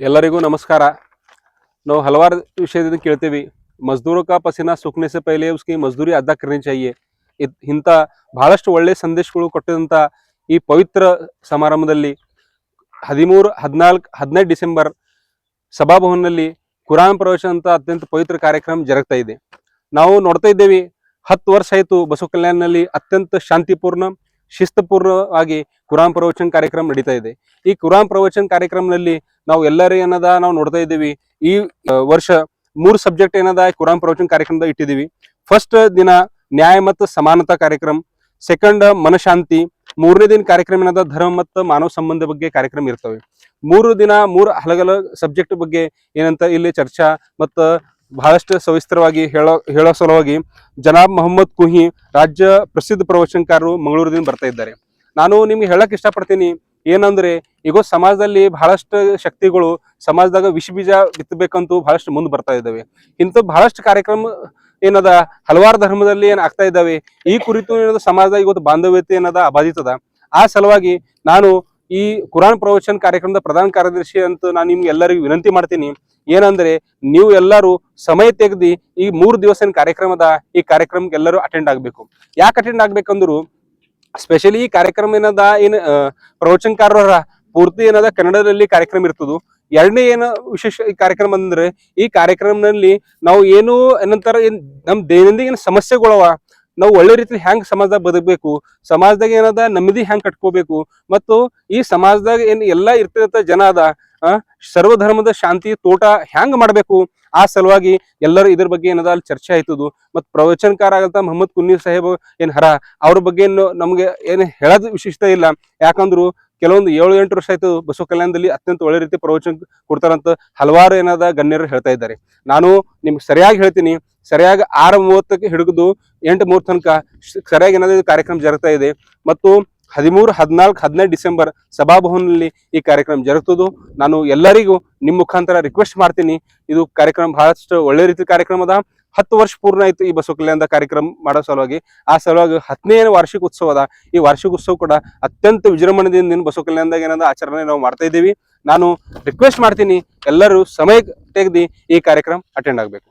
ಎಲ್ಲರಿಗೂ ನಮಸ್ಕಾರ. ನಾವು ಹಲವಾರು ವಿಷಯದಿಂದ ಕೇಳ್ತೀವಿ. ಮಜ್ದೂರ ಕಾ ಪಸೀನಾ ಸುಖನೆ ಸೆ ಪಹಲೆ ಉಸ್ಕಿ ಮಜ್ದೂರಿ ಅದಾ ಕರ್ನಿ ಚಾಹಿಯೆ. ಇಂಥ ಬಹಳಷ್ಟು ಒಳ್ಳೆಯ ಸಂದೇಶಗಳು ಕೊಟ್ಟಿದಂಥ ಈ ಪವಿತ್ರ ಸಮಾರಂಭದಲ್ಲಿ 13, 14, 15 ಡಿಸೆಂಬರ್ ಸಭಾಭವನದಲ್ಲಿ ಕುರಾನ್ ಪ್ರವಚನ ಅಂತ ಅತ್ಯಂತ ಪವಿತ್ರ ಕಾರ್ಯಕ್ರಮ ಜರುಗ್ತಾ ಇದೆ. ನಾವು ನೋಡ್ತಾ ಇದ್ದೇವೆ, 10 ವರ್ಷ ಆಯಿತು ಬಸವ ಕಲ್ಯಾಣನಲ್ಲಿ ಅತ್ಯಂತ ಶಾಂತಿಪೂರ್ಣ ಶಿಸ್ತಪೂರ್ಣವಾಗಿ ಕುರಾನ್ ಪ್ರವಚನ ಕಾರ್ಯಕ್ರಮ ನಡೀತಾ ಇದೆ. ಈ ಕುರಾನ್ ಪ್ರವಚನ ಕಾರ್ಯಕ್ರಮದಲ್ಲಿ ನಾವು ಎಲ್ಲರೂ ನಾವು ನೋಡ್ತಾ ಇದ್ದೀವಿ. ಈ ವರ್ಷ 3 ಸಬ್ಜೆಕ್ಟ್ ಕುರಾನ್ ಪ್ರವಚನ ಕಾರ್ಯಕ್ರಮದಾಗ ಇಟ್ಟಿದ್ದೀವಿ. ಫಸ್ಟ್ ದಿನ ನ್ಯಾಯ ಮತ್ತು ಸಮಾನತಾ ಕಾರ್ಯಕ್ರಮ, ಸೆಕೆಂಡ್ ಮನಶಾಂತಿ, 3ನೇ ದಿನ ಕಾರ್ಯಕ್ರಮ ಧರ್ಮ ಮತ್ತು ಮಾನವ ಸಂಬಂಧ ಬಗ್ಗೆ ಕಾರ್ಯಕ್ರಮ ಇರ್ತವೆ. 3 ದಿನ 3 ಹಲಗಲ ಸಬ್ಜೆಕ್ಟ್ ಬಗ್ಗೆ ಏನಂತ ಇಲ್ಲಿ ಚರ್ಚಾ ಮತ್ತು ಬಹಳಷ್ಟು ಸವಿಸ್ತರವಾಗಿ ಹೇಳೋ ಸಲುವಾಗಿ ಜನಾಬ್ ಮೊಹಮ್ಮದ್ ಕುಹಿ ರಾಜ್ಯ ಪ್ರಸಿದ್ಧ ಪ್ರವಚನಕಾರರು ಮಂಗಳೂರಿನಿಂದ ಬರ್ತಾ ಇದ್ದಾರೆ. ನಾನು ನಿಮ್ಗೆ ಹೇಳಕ್ ಇಷ್ಟಪಡ್ತೀನಿ ಏನಂದ್ರೆ, ಈಗ ಸಮಾಜದಲ್ಲಿ ಬಹಳಷ್ಟು ಶಕ್ತಿಗಳು ಸಮಾಜದಾಗ ವಿಷ ಬೀಜ ಬಿತ್ತಬೇಕಂತೂ ಬಹಳಷ್ಟು ಮುಂದೆ ಬರ್ತಾ ಇದ್ದಾವೆ. ಇಂಥ ಬಹಳಷ್ಟು ಕಾರ್ಯಕ್ರಮ ಹಲವಾರು ಧರ್ಮದಲ್ಲಿ ಆಗ್ತಾ ಇದ್ದಾವೆ. ಈ ಕುರಿತು ಸಮಾಜದಾಗ ಇವತ್ತು ಬಾಂಧವ್ಯತೆ ಅಬಾಧಿತದ. ಆ ಸಲುವಾಗಿ ನಾನು ಈ ಕುರಾನ್ ಪ್ರವಚನ ಕಾರ್ಯಕ್ರಮದ ಪ್ರಧಾನ ಕಾರ್ಯದರ್ಶಿ ಅಂತ ನಾನು ನಿಮ್ಗೆ ಎಲ್ಲರಿಗೂ ವಿನಂತಿ ಮಾಡ್ತೀನಿ. ಏನಂದ್ರೆ, ನೀವು ಎಲ್ಲರೂ ಸಮಯ ತೆಗೆದು ಈ 3 ದಿವಸ ಕಾರ್ಯಕ್ರಮದ ಈ ಕಾರ್ಯಕ್ರಮಕ್ಕೆ ಎಲ್ಲರೂ ಅಟೆಂಡ್ ಆಗ್ಬೇಕು. ಯಾಕೆ ಅಟೆಂಡ್ ಆಗ್ಬೇಕಂದ್ರು, ಸ್ಪೆಷಲಿ ಈ ಕಾರ್ಯಕ್ರಮ ಪ್ರವಚನಕಾರರ ಪೂರ್ತಿ ಕನ್ನಡದಲ್ಲಿ ಕಾರ್ಯಕ್ರಮ ಇರ್ತದೆ. ಎರಡನೇ ವಿಶೇಷ ಈ ಕಾರ್ಯಕ್ರಮ ಅಂದ್ರೆ, ಈ ಕಾರ್ಯಕ್ರಮದಲ್ಲಿ ನಾವು ಏನಂತಾರ ನಮ್ ದೈನಂದಿನ ಸಮಸ್ಯೆಗಳವ, ನಾವು ಒಳ್ಳೆ ರೀತಿ ಹೆಂಗ್ ಸಮಾಜದಾಗ ಬದುಕಬೇಕು, ಸಮಾಜದಾಗ ನೆಮ್ಮದಿ ಹೆಂಗ್ ಕಟ್ಕೋಬೇಕು, ಮತ್ತು ಈ ಸಮಾಜದಾಗ ಎಲ್ಲಾ ಇರ್ತಿರತ್ತ ಜನ ಸರ್ವಧರ್ಮದ ಶಾಂತಿ ತೋಟ ಹೆಂಗ್ ಮಾಡ್ಬೇಕು, ಆ ಸಲುವಾಗಿ ಎಲ್ಲರೂ ಇದ್ರ ಬಗ್ಗೆ ಅಲ್ಲಿ ಚರ್ಚೆ ಆಯ್ತದು. ಮತ್ತು ಪ್ರವಚನಕಾರ ಆಗಂತ ಮೊಹಮ್ಮದ್ ಕುನ್ನಿ ಸಾಹೇಬ್ ಅವ್ರ ಬಗ್ಗೆ ನಮ್ಗೆ ಹೇಳೋದು ವಿಶೇಷತೆ ಇಲ್ಲ. ಯಾಕಂದ್ರು ಕೆಲವೊಂದು 7-8 ವರ್ಷ ಆಯ್ತು ಬಸವ ಕಲ್ಯಾಣದಲ್ಲಿ ಅತ್ಯಂತ ಒಳ್ಳೆ ರೀತಿ ಪ್ರವಚನ ಕೊಡ್ತಾರಂತ ಹಲವಾರು ಗಣ್ಯರು ಹೇಳ್ತಾ ಇದ್ದಾರೆ. ನಾನು ನಿಮ್ಗೆ ಸರಿಯಾಗಿ ಹೇಳ್ತೀನಿ, ಸರಿಯಾಗಿ 6:30 ಹಿಡಿದು 8:30 ತನಕ ಸರಿಯಾಗಿ ಕಾರ್ಯಕ್ರಮ ಜರುಗ್ತಾ ಇದೆ. ಮತ್ತು 13, 14, 15 ಡಿಸೆಂಬರ್ ಸಭಾಭವನದಲ್ಲಿ ಈ ಕಾರ್ಯಕ್ರಮ ಜರುಗ್ತದೆ. ನಾನು ಎಲ್ಲರಿಗೂ ನಿಮ್ಮ ಮುಖಾಂತರ ರಿಕ್ವೆಸ್ಟ್ ಮಾಡ್ತೀನಿ, ಇದು ಕಾರ್ಯಕ್ರಮ ಬಹಳಷ್ಟು ಒಳ್ಳೆ ರೀತಿ ಕಾರ್ಯಕ್ರಮದ. 10 ವರ್ಷ ಪೂರ್ಣ ಆಯ್ತು ಈ ಬಸವ ಕಲ್ಯಾಣದ ಕಾರ್ಯಕ್ರಮ ಮಾಡೋ ಸಲುವಾಗಿ. ಆ ಸಲುವಾಗಿ 10ನೇ ವಾರ್ಷಿಕ ಉತ್ಸವದ ಈ ವಾರ್ಷಿಕ ಉತ್ಸವ ಕೂಡ ಅತ್ಯಂತ ವಿಜೃಂಭಣೆಯಿಂದ ಬಸವ ಕಲ್ಯಾಣದಾಗ ಆಚರಣೆ ನಾವು ಮಾಡ್ತಾ ಇದ್ದೀವಿ. ನಾನು ರಿಕ್ವೆಸ್ಟ್ ಮಾಡ್ತೀನಿ, ಎಲ್ಲರೂ ಸಮಯ ತೆಗೆದು ಈ ಕಾರ್ಯಕ್ರಮ ಅಟೆಂಡ್ ಆಗಬೇಕು.